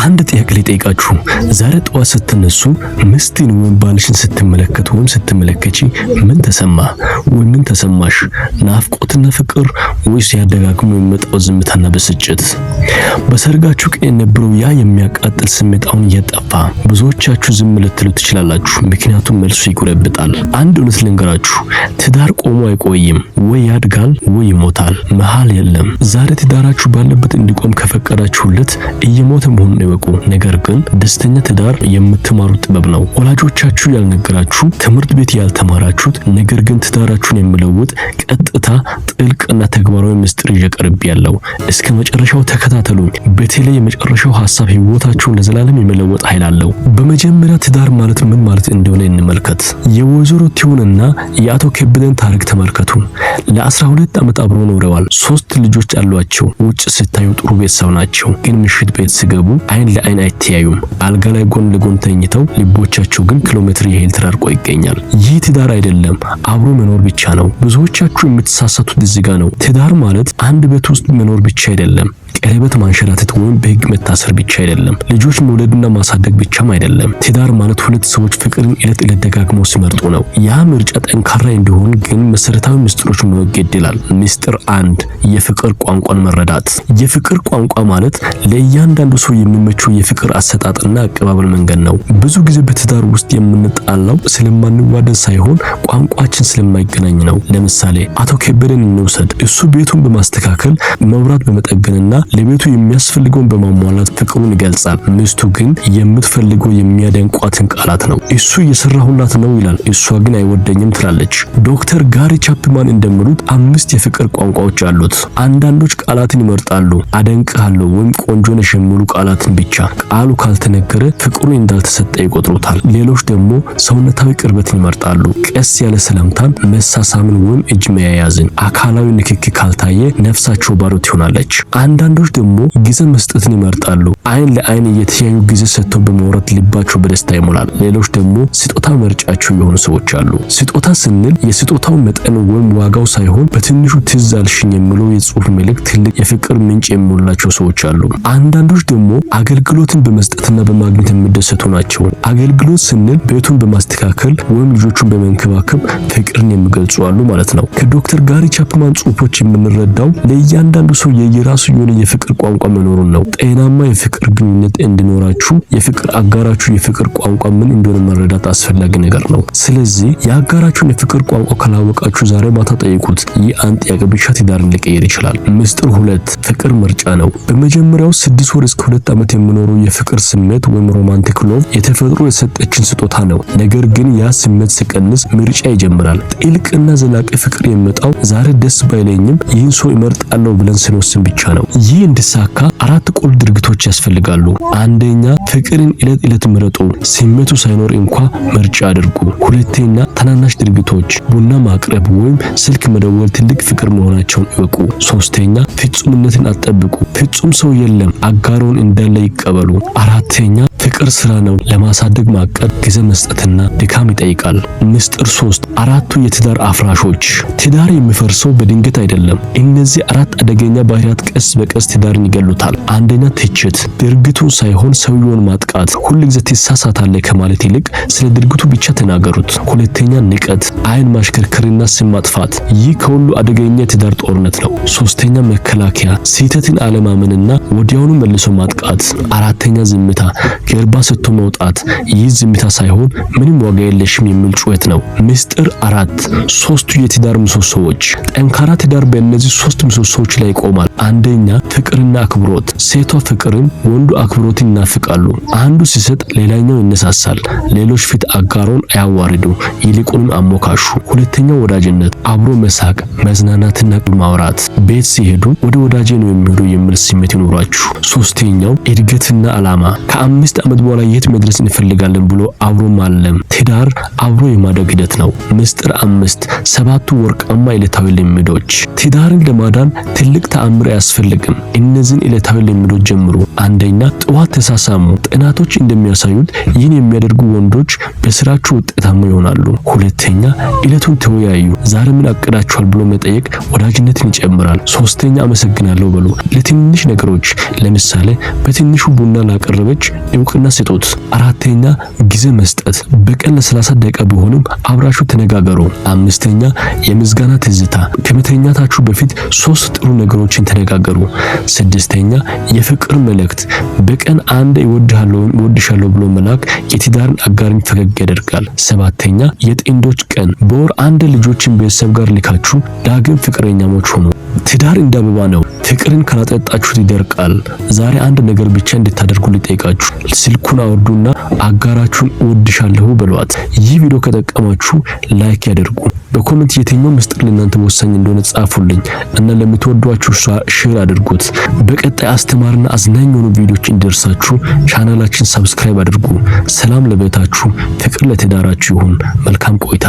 አንድ ጥያቄ ልጠይቃችሁ። ዛሬ ጠዋት ስትነሱ ሚስትን ወይም ባልሽን ስትመለከቱ ወይም ስትመለከቺ ምን ተሰማ ወይ ምን ተሰማሽ? ናፍቆትና ፍቅር ወይስ ያደጋግሞ የሚመጣው ዝምታና ብስጭት? በሰርጋችሁ ቀን የነበረው ያ የሚያቃጥል ስሜት አሁን እየጠፋ ብዙዎቻችሁ ዝም ልትሉ ትችላላችሁ፣ ምክንያቱም መልሱ ይጎረብጣል። አንድ እውነት ልንገራችሁ፣ ትዳር ቆሞ አይቆይም። ወይ ያድጋል ወይ ይሞታል፣ መሃል የለም። ዛሬ ትዳራችሁ ባለበት እንዲቆም ከፈቀዳችሁለት እየሞተ መሆኑን ይወቁ። ነገር ግን ደስተኛ ትዳር የምትማሩት ጥበብ ነው። ወላጆቻችሁ ያልነገራችሁ፣ ትምህርት ቤት ያልተማራችሁት፣ ነገር ግን ትዳራችሁን የሚለውጥ ቀጥታ ጥልቅና ተግባራዊ ምስጢር ይቀርብያለሁ። እስከ መጨረሻው ተከታተሉኝ። በተለይ የመጨረሻው ሐሳብ ህይወታችሁን ለዘላለም የሚለውጥ ኃይል አለው። በመጀመሪያ ትዳር ማለት ምን ማለት እንደሆነ እንመልከት። የወይዘሮ ቲዩንና የአቶ ከበደን ታሪክ ተመልከቱ። ለ12 ዓመት አብረው ኖረዋል። 3 ልጆች አሏቸው። ውጭ ስታዩ ጥሩ ቤተሰብ ናቸው፣ ግን ምሽት ቤት ሲገቡ አይን ለአይን አይተያዩም። አልጋ ላይ ጎን ለጎን ተኝተው ልቦቻቸው ግን ኪሎሜትር ያህል ተራርቆ ይገኛል። ይህ ትዳር አይደለም፣ አብሮ መኖር ብቻ ነው። ብዙዎቻችሁ የምትሳሳቱት እዚህ ጋር ነው። ትዳር ማለት አንድ ቤት ውስጥ መኖር ብቻ አይደለም። ቀለበት ማንሸራተት ወይም በህግ መታሰር ብቻ አይደለም። ልጆች መውለድና ማሳደግ ብቻም አይደለም። ትዳር ማለት ሁለት ሰዎች ፍቅርን ዕለት ዕለት ደጋግመው ሲመርጡ ነው። ያ ምርጫ ጠንካራ እንዲሆን ግን መሰረታዊ ምስጢሮች ማወቅ ይገድላል። ምስጢር 1 የፍቅር ቋንቋን መረዳት። የፍቅር ቋንቋ ማለት ለእያንዳንዱ ሰው የሚመቸው የፍቅር አሰጣጥና አቀባበል መንገድ ነው። ብዙ ጊዜ በትዳር ውስጥ የምንጣላው ስለማንዋደድ ሳይሆን ቋንቋችን ስለማይገናኝ ነው። ለምሳሌ አቶ ከበደን እንውሰድ። እሱ ቤቱን በማስተካከል መብራት በመጠገንና ለቤቱ የሚያስፈልገውን በማሟላት ፍቅሩን ይገልጻል። ሚስቱ ግን የምትፈልገው የሚያደንቋትን ቃላት ነው። እሱ እየሰራሁላት ነው ይላል፣ እሷ ግን አይወደኝም ትላለች። ዶክተር ጋሪ ቻፕማን እንደሚሉት 5 የፍቅር ቋንቋዎች አሉት። አንዳንዶች ቃላትን ይመርጣሉ፣ አደንቅሃለሁ ወይም ቆንጆ ነሽ የሚሉ ቃላትን ብቻ። ቃሉ ካልተነገረ ፍቅሩ እንዳልተሰጠ ይቆጥሩታል። ሌሎች ደግሞ ሰውነታዊ ቅርበትን ይመርጣሉ፣ ቀስ ያለ ሰላምታን፣ መሳሳምን ወይም እጅ መያያዝን። አካላዊ ንክኪ ካልታየ ነፍሳቸው ባዶ ትሆናለች። አንዳንዶች ደግሞ ጊዜ መስጠትን ይመርጣሉ። አይን ለአይን እየተያዩ ጊዜ ሰጥተው በመውራት ልባቸው በደስታ ይሞላል። ሌሎች ደግሞ ስጦታ ምርጫቸው የሆኑ ሰዎች አሉ። ስጦታ ስንል የስጦታው መጠን ወይም ዋጋው ሳይሆን በትንሹ ትዝ አልሽኝ የሚለው የጽሑፍ መልእክት ትልቅ የፍቅር ምንጭ የሚሆንላቸው ሰዎች አሉ። አንዳንዶች ደግሞ አገልግሎትን በመስጠትና በማግኘት የሚደሰቱ ናቸው። አገልግሎት ስንል ቤቱን በማስተካከል ወይም ልጆቹን በመንከባከብ ፍቅርን የሚገልጹ አሉ ማለት ነው። ከዶክተር ጋሪ ቻፕማን ጽሑፎች የምንረዳው ለእያንዳንዱ ሰው የየራሱ የሆነ የፍቅር ቋንቋ መኖሩን ነው። ጤናማ የፍቅር ግንኙነት እንዲኖራችሁ የፍቅር አጋራችሁ የፍቅር ቋንቋ ምን እንደሆነ መረዳት አስፈላጊ ነገር ነው። ስለዚህ የአጋራችሁን የፍቅር ቋንቋ ካላወቃችሁ ዛሬ ማታ ጠይቁት። ይህ አንድ ጥያቄ ብቻ ትዳርን ሊቀይር ይችላል። ምስጢር 2 ፍቅር ምርጫ ነው። በመጀመሪያው 6 ወር እስከ 2 ዓመት የሚኖረው የፍቅር ስሜት ወይም ሮማንቲክ ሎቭ የተፈጥሮ የሰጠችን ስጦታ ነው። ነገር ግን ያ ስሜት ሲቀንስ ምርጫ ይጀምራል። ጥልቅና ዘላቂ ፍቅር የሚመጣው ዛሬ ደስ ባይለኝም ይህን ሰው ይመርጣለሁ ብለን ስንወስን ብቻ ነው። ይህ እንዲሳካ 4 ቁልፍ ድርጊቶች ያስፈልጋሉ። አንደኛ ፍቅርን ዕለት ዕለት ምረጡ፣ ስሜቱ ሳይኖር እንኳ ምርጫ አድርጉ። ሁለተኛ ተናናሽ ድርጊቶች፣ ቡና ማቅረብ ወይም ስልክ መደወል ትልቅ ፍቅር መሆናቸውን ይወቁ። ሶስተኛ ፍጹምነትን አጠብቁ፣ ፍጹም ሰው የለም፣ አጋሮን እንዳለ ይቀበሉ። አራተኛ ፍቅር ስራ ነው፣ ለማሳደግ ማቀድ ጊዜ መስጠትና ድካም ይጠይቃል። ምስጢር 3 4ቱ የትዳር አፍራሾች። ትዳር የሚፈርሰው በድንገት አይደለም። እነዚህ 4 አደገኛ ባህሪያት ቀስ በቀስ ትዳርን ይገሉታል። አንደኛ ትችት፣ ድርጊቱን ሳይሆን ሰውየውን ማጥቃት። ሁልጊዜ ትሳሳታለህ ከማለት ይልቅ ስለ ድርጊቱ ብቻ ተናገሩት። ሁለተኛ ንቀት፣ አይን ማሽከርከርና ስም ማጥፋት። ይህ ከሁሉ አደገኛ የትዳር ጦርነት ነው። ሶስተኛ መከላከያ፣ ስህተትን አለማመንና ወዲያውኑ መልሶ ማጥቃት። አራተኛ ዝምታ፣ ጀርባ ሰጥቶ መውጣት። ይህ ዝምታ ሳይሆን ምንም ዋጋ የለሽም የሚል ጩኸት ነው። ምስጢር 4 3ቱ የትዳር ምሰሶዎች። ጠንካራ ትዳር በእነዚህ 3 ምሰሶዎች ላይ ይቆማል። አንደኛ ፍቅርና አክብሮት። ሴቷ ፍቅርን፣ ወንዱ አክብሮትን ይናፍቃሉ። አንዱ ሲሰጥ ሌላኛው ይነሳሳል። ሌሎች ፊት አጋሮን አያዋርዱ፣ ይልቁንም አሞካሹ። ሁለተኛው ወዳጅነት፣ አብሮ መሳቅ፣ መዝናናትና ማውራት። ቤት ሲሄዱ ወደ ወዳጄ ነው የሚሄዱ የሚል ስሜት ይኖራችሁ። ሶስተኛው እድገትና ዓላማ፣ ከ5 ዓመት በኋላ የት መድረስ እንፈልጋለን ብሎ አብሮ ማለም። ትዳር አብሮ የማደግ ሂደት ነው። ምስጢር 5 7ቱ ወርቃማ ዕለታዊ ልምዶች። ትዳርን ለማዳን ትልቅ ተአምር አያስፈልግም። እነዚህን ዕለታዊ ልምዶች ጀምሩ። አንደኛ ጠዋት ተሳሳሙ። ጥናቶች እንደሚያሳዩት ይህን የሚያደርጉ ወንዶች በስራቸው ውጤታማ ይሆናሉ። ሁለተኛ ዕለቱን ተወያዩ። ዛሬ ምን አቅዳችኋል ብሎ መጠየቅ ወዳጅነትን ይጨምራል። ይጨምራል። ሶስተኛ አመሰግናለሁ በሉ። ለትንሽ ነገሮች ለምሳሌ በትንሹ ቡና ላቀረበች እውቅና ስጡት። አራተኛ ጊዜ መስጠት። በቀን ለ30 ደቂቃ ቢሆንም አብራችሁ ተነጋገሩ። አምስተኛ የምስጋና ትዝታ። ከመተኛታችሁ በፊት 3 ጥሩ ነገሮችን ተነጋገሩ። ስድስተኛ የፍቅር መልእክት። በቀን አንድ እወድሻለሁ ብሎ መላክ የትዳርን አጋርን ፈገግ ያደርጋል። ሰባተኛ የጥንዶች ቀን። በወር አንድ ልጆችን ቤተሰብ ጋር ልካችሁ ዳግም ፍቅረኛሞች ሆኑ። ትዳር እንደ አበባ ነው። ፍቅርን ካላጠጣችሁት ይደርቃል። ዛሬ አንድ ነገር ብቻ እንድታደርጉ ልጠይቃችሁ። ስልኩን አውርዱና አጋራችሁን እወድሻለሁ በሏት። ይህ ቪዲዮ ከጠቀማችሁ ላይክ ያደርጉ። በኮሜንት የትኛው ምስጢር ለእናንተ ወሳኝ እንደሆነ ጻፉልኝ እና ለምትወዷችሁ ሼር አድርጉት። በቀጣይ አስተማሪና አዝናኝ የሆኑ ቪዲዮዎች እንዲደርሳችሁ ቻናላችን ሰብስክራይብ አድርጉ። ሰላም ለቤታችሁ፣ ፍቅር ለትዳራችሁ ይሁን። መልካም ቆይታ